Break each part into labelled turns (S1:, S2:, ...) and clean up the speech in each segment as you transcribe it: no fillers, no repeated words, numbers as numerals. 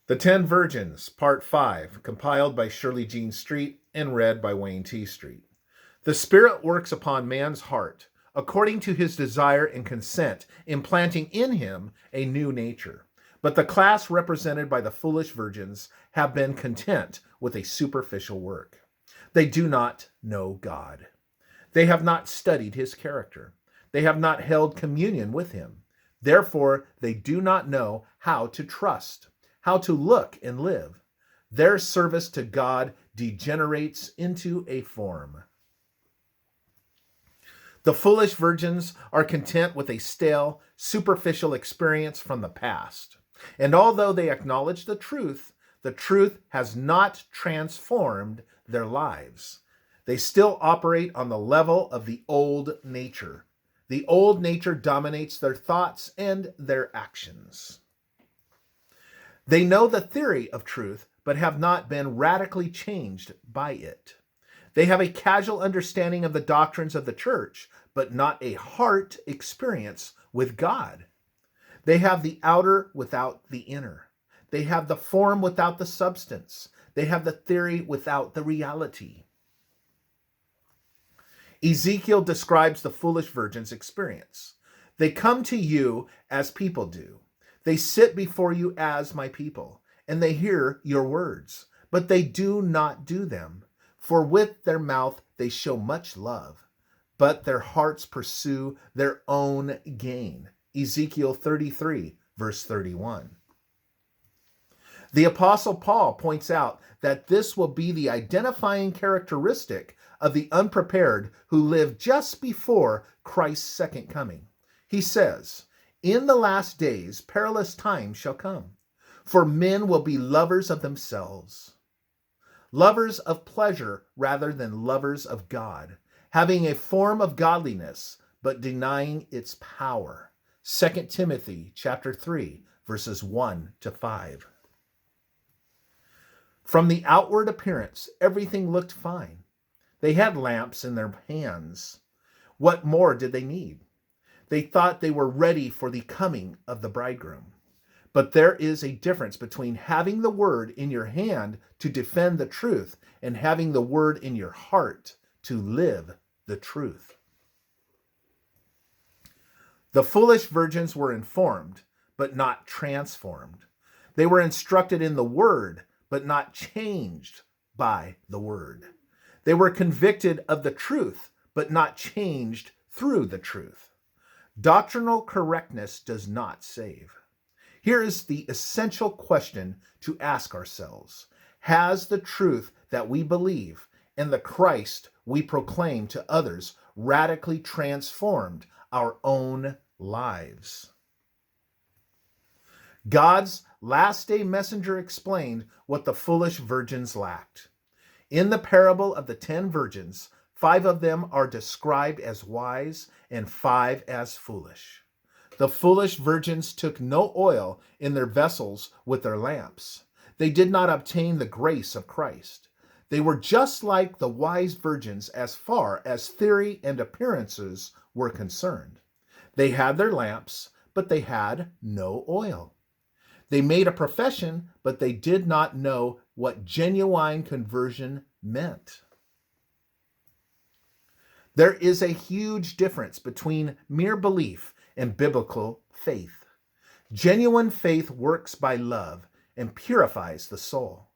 S1: The Ten Virgins, Part 5, compiled by Shirley Jean Street and read by Wayne T. Street. The Spirit works upon man's heart, according to his desire and consent, implanting in him a new nature. But the class represented by the foolish virgins have been content with a superficial work. They do not know God. They have not studied his character. They have not held communion with him. Therefore, they do not know how to trust, how to look and live. Their service to God degenerates into a form. The foolish virgins are content with a stale, superficial experience from the past. And although they acknowledge the truth has not transformed their lives. They still operate on the level of the old nature. The old nature dominates their thoughts and their actions. They know the theory of truth, but have not been radically changed by it. They have a casual understanding of the doctrines of the church, but not a heart experience with God. They have the outer without the inner. They have the form without the substance. They have the theory without the reality. Ezekiel describes the foolish virgin's experience. They come to you as people do. They sit before you as my people, and they hear your words, but they do not do them. For with their mouth they show much love, but their hearts pursue their own gain. Ezekiel 33, verse 31. The Apostle Paul points out that this will be the identifying characteristic of the unprepared who live just before Christ's second coming. He says, "In the last days, perilous times shall come, for men will be lovers of themselves, lovers of pleasure rather than lovers of God, having a form of godliness, but denying its power." 2 Timothy chapter 3, verses 1 to 5. From the outward appearance, everything looked fine. They had lamps in their hands. What more did they need? They thought they were ready for the coming of the bridegroom. But there is a difference between having the word in your hand to defend the truth and having the word in your heart to live the truth. The foolish virgins were informed, but not transformed. They were instructed in the word, but not changed by the word. They were convicted of the truth, but not changed through the truth. Doctrinal correctness does not save. Here is the essential question to ask ourselves. Has the truth that we believe and the Christ we proclaim to others radically transformed our own lives? God's last day messenger explained what the foolish virgins lacked. In the parable of the 10 virgins, 5 of them are described as wise and 5 as foolish. The foolish virgins took no oil in their vessels with their lamps. They did not obtain the grace of Christ. They were just like the wise virgins as far as theory and appearances were concerned. They had their lamps, but they had no oil. They made a profession, but they did not know what genuine conversion meant. There is a huge difference between mere belief and biblical faith. Genuine faith works by love and purifies the soul.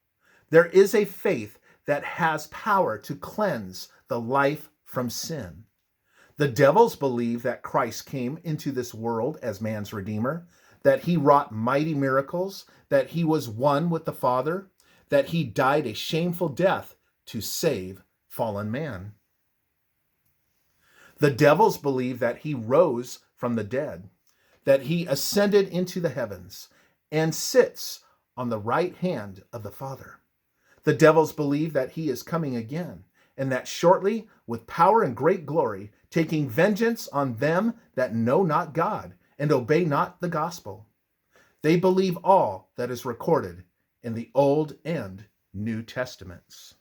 S1: There is a faith that has power to cleanse the life from sin. The devils believe that Christ came into this world as man's redeemer, that he wrought mighty miracles, that he was one with the Father, that he died a shameful death to save fallen man. The devils believe that he rose from the dead, that he ascended into the heavens and sits on the right hand of the Father. The devils believe that he is coming again, and that shortly, with power and great glory, taking vengeance on them that know not God and obey not the gospel. They believe all that is recorded in the Old and New Testaments.